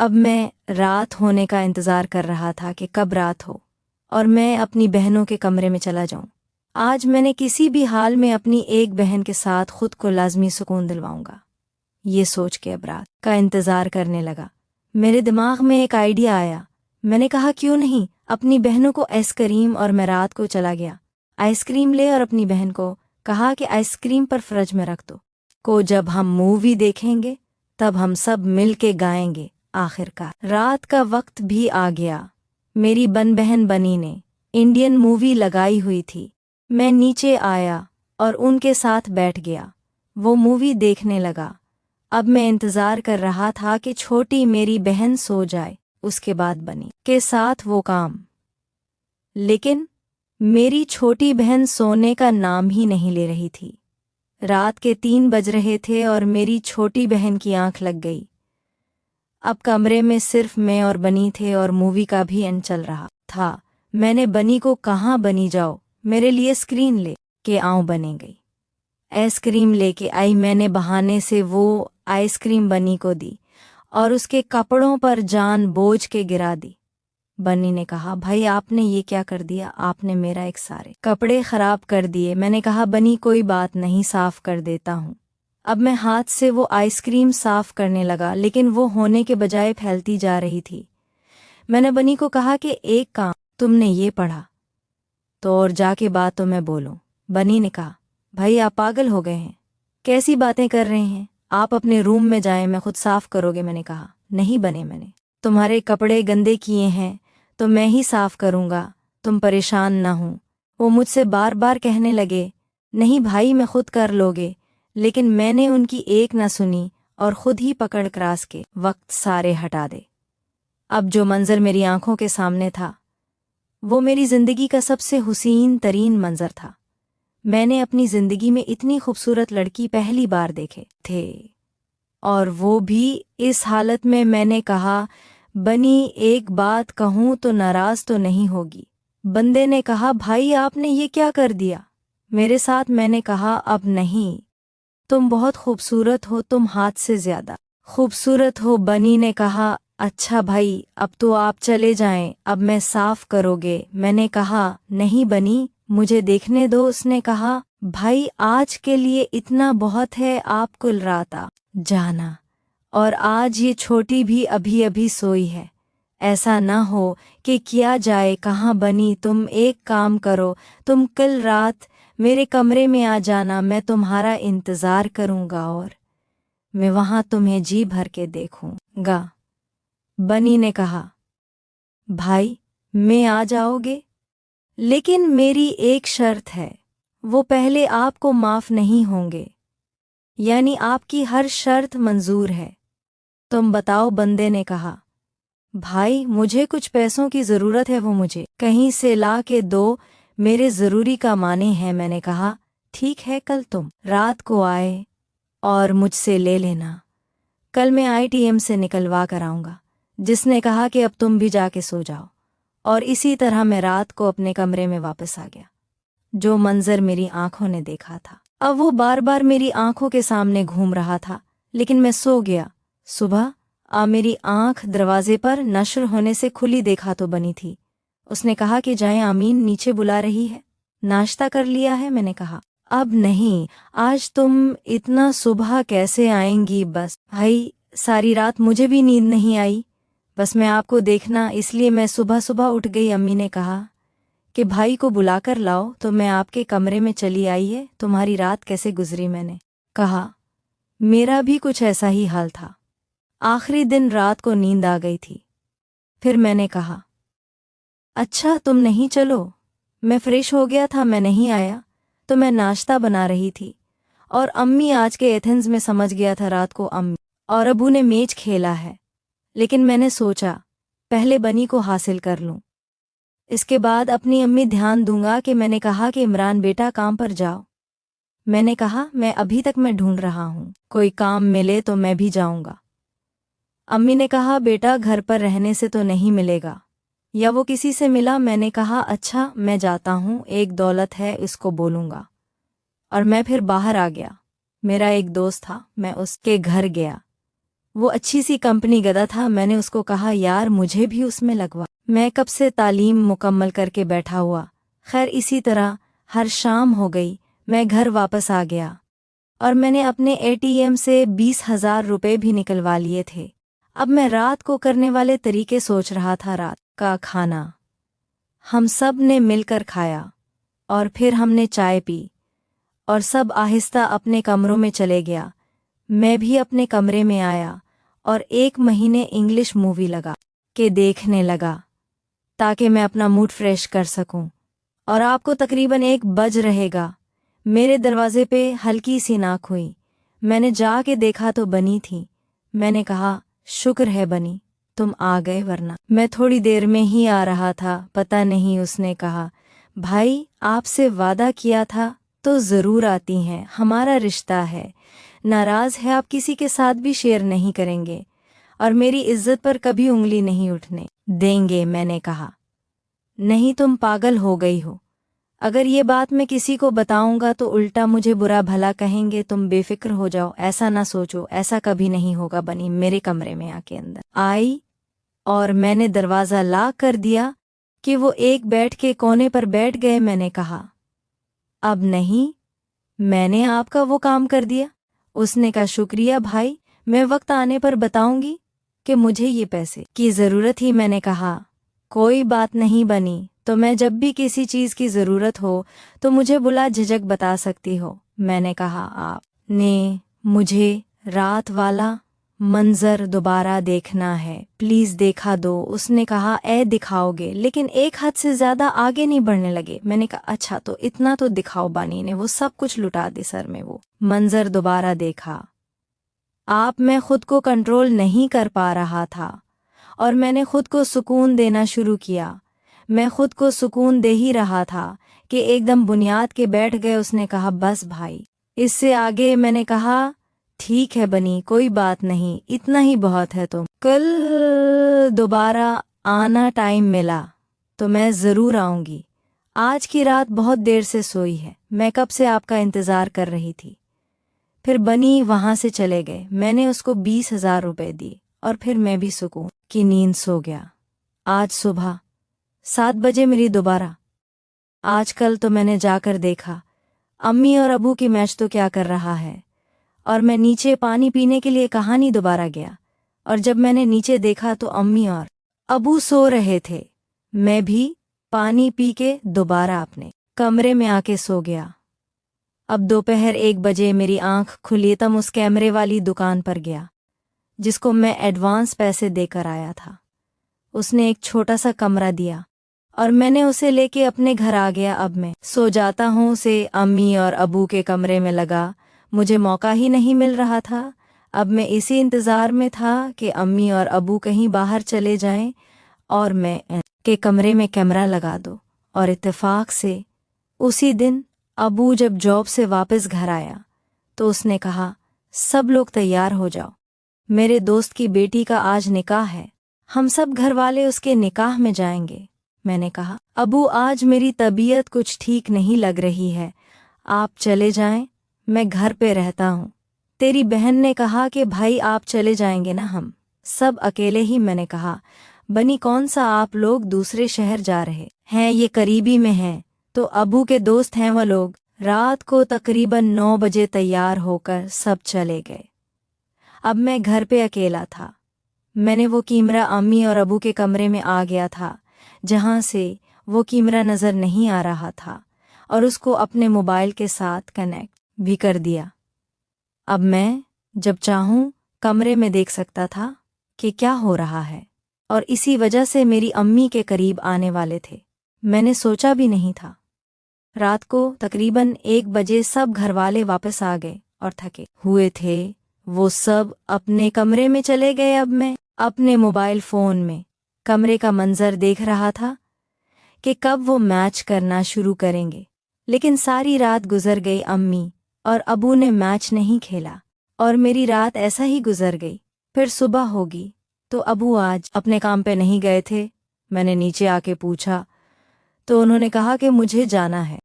अब मैं रात होने का इंतज़ार कर रहा था कि कब रात हो और मैं अपनी बहनों के कमरे में चला जाऊं। आज मैंने किसी भी हाल में अपनी एक बहन के साथ खुद को लाजमी सुकून दिलवाऊंगा। ये सोच के अब रात का इंतज़ार करने लगा। मेरे दिमाग में एक आइडिया आया। मैंने कहा क्यों नहीं, अपनी बहनों को आइसक्रीम, और मैं रात को चला गया आइसक्रीम ले और अपनी बहन को कहा कि आइसक्रीम पर फ्रिज में रख दो को जब हम मूवी देखेंगे तब हम सब मिल के गाएंगे। आखिरकार रात का वक्त भी आ गया। मेरी बहन बनी ने इंडियन मूवी लगाई हुई थी। मैं नीचे आया और उनके साथ बैठ गया। वो मूवी देखने लगा। अब मैं इंतज़ार कर रहा था कि छोटी मेरी बहन सो जाए, उसके बाद बनी के साथ वो काम। लेकिन मेरी छोटी बहन सोने का नाम ही नहीं ले रही थी। रात के 3 बज रहे थे और मेरी छोटी बहन की आंख लग गई। अब कमरे में सिर्फ मैं और बनी थे और मूवी का भी एंड चल रहा था। मैंने बनी को कहा, बनी जाओ मेरे लिए स्क्रीन ले के आओ। बनी गई, आइसक्रीम लेके आई। मैंने बहाने से वो आइसक्रीम बनी को दी और उसके कपड़ों पर जान बोझ के गिरा दी। बनी ने कहा, भाई आपने ये क्या कर दिया, आपने मेरा एक सारे कपड़े खराब कर दिए। मैंने कहा, बनी कोई बात नहीं, साफ कर देता हूँ। अब मैं हाथ से वो आइसक्रीम साफ करने लगा, लेकिन वो होने के बजाय फैलती जा रही थी। मैंने बनी को कहा कि एक काम, तुमने ये पढ़ा तो और जाके बात तो मैं बोलूं। बनी ने कहा, भाई आप पागल हो गए हैं, कैसी बातें कर रहे हैं, आप अपने रूम में जाएं, मैं खुद साफ करोगे। मैंने कहा, नहीं बने, मैंने तुम्हारे कपड़े गंदे किए हैं तो मैं ही साफ करूंगा, तुम परेशान ना हो। वो मुझसे बार बार कहने लगे, नहीं भाई मैं खुद कर लोगे। लेकिन मैंने उनकी एक ना सुनी और खुद ही पकड़ क्रास के वक्त सारे हटा दे। अब जो मंजर मेरी आंखों के सामने था वो मेरी जिंदगी का सबसे हुसीन तरीन मंजर था। मैंने अपनी जिंदगी में इतनी खूबसूरत लड़की पहली बार देखे थे, और वो भी इस हालत में। मैंने कहा, बनी एक बात कहूं तो नाराज तो नहीं होगी। बंदे ने कहा, भाई आपने ये क्या कर दिया मेरे साथ। मैंने कहा, अब नहीं, तुम बहुत खूबसूरत हो, तुम हाथ से ज्यादा खूबसूरत हो। बनी ने कहा, अच्छा भाई अब तो आप चले जाएं, अब मैं साफ करोगे। मैंने कहा, नहीं बनी मुझे देखने दो। उसने कहा, भाई आज के लिए इतना बहुत है, आप कुल रात आ जाना, और आज ये छोटी भी अभी अभी सोई है, ऐसा ना हो कि किया जाए कहाँ। बनी तुम एक काम करो, तुम कल रात मेरे कमरे में आ जाना, मैं तुम्हारा इंतज़ार करूंगा और मैं वहां तुम्हें जी भर के देखूंगा। बनी ने कहा, भाई मैं आ जाओगे, लेकिन मेरी एक शर्त है, वो पहले आपको माफ़ नहीं होंगे, यानी आपकी हर शर्त मंजूर है। तुम बताओ। बंदे ने कहा, भाई मुझे कुछ पैसों की ज़रूरत है, वो मुझे कहीं से ला के दो, मेरे ज़रूरी का माने हैं। मैंने कहा, ठीक है, कल तुम रात को आए और मुझसे ले लेना, कल मैं ATM से निकलवा कर आऊँगा। जिसने कहा कि अब तुम भी जाके सो जाओ, और इसी तरह मैं रात को अपने कमरे में वापस आ गया। जो मंजर मेरी आंखों ने देखा था अब वो बार बार मेरी आंखों के सामने घूम रहा था, लेकिन मैं सो गया। सुबह मेरी आंख दरवाजे पर नश्र होने से खुली देखा तो बनी थी। उसने कहा कि जाएं, आमीन नीचे बुला रही है, नाश्ता कर लिया है। मैंने कहा, अब नहीं, आज तुम इतना सुबह कैसे आएंगी। बस भाई सारी रात मुझे भी नींद नहीं आई, बस मैं आपको देखना, इसलिए मैं सुबह सुबह उठ गई। अम्मी ने कहा कि भाई को बुलाकर लाओ, तो मैं आपके कमरे में चली आई है। तुम्हारी रात कैसे गुजरी। मैंने कहा, मेरा भी कुछ ऐसा ही हाल था। आखिरी दिन रात को नींद आ गई थी। फिर मैंने कहा, अच्छा तुम नहीं चलो। मैं फ्रेश हो गया था, मैं नहीं आया तो मैं नाश्ता बना रही थी, और अम्मी आज के एथेंस में समझ गया था रात को अम्मी और अबू ने मैच खेला है। लेकिन मैंने सोचा पहले बनी को हासिल कर लूं, इसके बाद अपनी अम्मी ध्यान दूंगा। कि मैंने कहा कि इमरान बेटा काम पर जाओ। मैंने कहा, मैं अभी तक मैं ढूंढ रहा हूँ, कोई काम मिले तो मैं भी जाऊंगा। अम्मी ने कहा, बेटा घर पर रहने से तो नहीं मिलेगा, या वो किसी से मिला। मैंने कहा, अच्छा मैं जाता हूँ, एक दौलत है इसको बोलूँगा। और मैं फिर बाहर आ गया। मेरा एक दोस्त था, मैं उसके घर गया। वो अच्छी सी कंपनी गधा था। मैंने उसको कहा, यार मुझे भी उसमें लगवा, मैं कब से तालीम मुकम्मल करके बैठा हुआ। खैर इसी तरह हर शाम हो गई, मैं घर वापस आ गया और मैंने अपने एटीएम से 20,000 रुपये भी निकलवा लिए थे। अब मैं रात को करने वाले तरीके सोच रहा था। रात का खाना हम सब ने मिलकर खाया और फिर हमने चाय पी और सब आहिस्ता अपने कमरों में चले गया। मैं भी अपने कमरे में आया और 1 महीने इंग्लिश मूवी लगा के देखने लगा ताकि मैं अपना मूड फ्रेश कर सकूं। और आपको तकरीबन 1 बज रहेगा, मेरे दरवाजे पे हल्की सी नाक हुई। मैंने जाके देखा तो बनी थी। मैंने कहा, शुक्र है बनी तुम आ गए, वरना मैं थोड़ी देर में ही आ रहा था। पता नहीं। उसने कहा, भाई आपसे वादा किया था तो ज़रूर आती हैं, हमारा रिश्ता है। नाराज़ है आप किसी के साथ भी शेयर नहीं करेंगे और मेरी इज्जत पर कभी उंगली नहीं उठने देंगे। मैंने कहा, नहीं तुम पागल हो गई हो, अगर ये बात मैं किसी को बताऊंगा तो उल्टा मुझे बुरा भला कहेंगे। तुम बेफिक्र हो जाओ, ऐसा ना सोचो, ऐसा कभी नहीं होगा। बनी मेरे कमरे में आके अंदर आई और मैंने दरवाज़ा लॉक कर दिया कि वो एक बेड के कोने पर बैठ गए। मैंने कहा, अब नहीं, मैंने आपका वो काम कर दिया। उसने कहा, शुक्रिया भाई, मैं वक्त आने पर बताऊंगी कि मुझे ये पैसे की ज़रूरत थी। मैंने कहा, कोई बात नहीं बनी, तो मैं जब भी किसी चीज़ की ज़रूरत हो तो मुझे बुला झिझक बता सकती हो। मैंने कहा, आपने मुझे रात वाला मंजर दोबारा देखना है, प्लीज़ देखा दो। उसने कहा, दिखाओगे, लेकिन एक हद से ज़्यादा आगे नहीं बढ़ने लगे। मैंने कहा, अच्छा तो इतना तो दिखाओ। बानी ने वो सब कुछ लुटा दे सर में। वो मंजर दोबारा देखा। मैं खुद को कंट्रोल नहीं कर पा रहा था और मैंने खुद को सुकून देना शुरू किया। मैं खुद को सुकून दे ही रहा था कि एकदम बुनियाद के बैठ गए। उसने कहा, बस भाई इससे आगे। मैंने कहा, ठीक है बनी, कोई बात नहीं, इतना ही बहुत है। तो कल दोबारा आना टाइम मिला तो मैं ज़रूर आऊँगी। आज की रात बहुत देर से सोई है, मैं कब से आपका इंतज़ार कर रही थी। फिर बनी वहाँ से चले गए। मैंने उसको 20,000 रुपये दिए और फिर मैं भी सुकून की नींद सो गया। आज सुबह 7 बजे मेरी दोबारा। आजकल तो मैंने जाकर देखा अम्मी और अबू की मैच तो क्या कर रहा है, और मैं नीचे पानी पीने के लिए कहानी दोबारा गया और जब मैंने नीचे देखा तो अम्मी और अबू सो रहे थे। मैं भी पानी पी के दोबारा अपने कमरे में आके सो गया। अब दोपहर 1 बजे मेरी आंख खुली तब उस कैमरे वाली दुकान पर गया जिसको मैं एडवांस पैसे देकर आया था। उसने एक छोटा सा कमरा दिया और मैंने उसे लेके अपने घर आ गया। अब मैं सो जाता हूँ से अम्मी और अबू के कमरे में लगा। मुझे मौका ही नहीं मिल रहा था। अब मैं इसी इंतज़ार में था कि अम्मी और अबू कहीं बाहर चले जाएं और मैं के कमरे में कैमरा लगा दो। और इत्तेफाक से उसी दिन अबू जब जॉब से वापस घर आया तो उसने कहा, सब लोग तैयार हो जाओ, मेरे दोस्त की बेटी का आज निकाह है, हम सब घर वाले उसके निकाह में जाएंगे। मैंने कहा, अबू आज मेरी तबीयत कुछ ठीक नहीं लग रही है, आप चले जाएं, मैं घर पे रहता हूँ। तेरी बहन ने कहा कि भाई आप चले जाएंगे ना, हम सब अकेले ही। मैंने कहा, बनी कौन सा आप लोग दूसरे शहर जा रहे हैं? ये करीबी में है, तो अबू के दोस्त हैं वो लोग। रात को तकरीबन 9 बजे तैयार होकर सब चले गए। अब मैं घर पे अकेला था। मैंने वो कैमरा अम्मी और अबू के कमरे में आ गया था जहाँ से वो कैमरा नज़र नहीं आ रहा था और उसको अपने मोबाइल के साथ कनेक्ट भी कर दिया। अब मैं जब चाहूँ कमरे में देख सकता था कि क्या हो रहा है और इसी वजह से मेरी अम्मी के करीब आने वाले थे। मैंने सोचा भी नहीं था। रात को तकरीबन 1 बजे सब घरवाले वापस आ गए और थके हुए थे। वो सब अपने कमरे में चले गए। अब मैं अपने मोबाइल फ़ोन में कमरे का मंजर देख रहा था कि कब वो मैच करना शुरू करेंगे। लेकिन सारी रात गुजर गई, अम्मी और अबू ने मैच नहीं खेला और मेरी रात ऐसा ही गुजर गई। फिर सुबह होगी तो अबू आज अपने काम पे नहीं गए थे। मैंने नीचे आके पूछा तो उन्होंने कहा कि मुझे जाना है।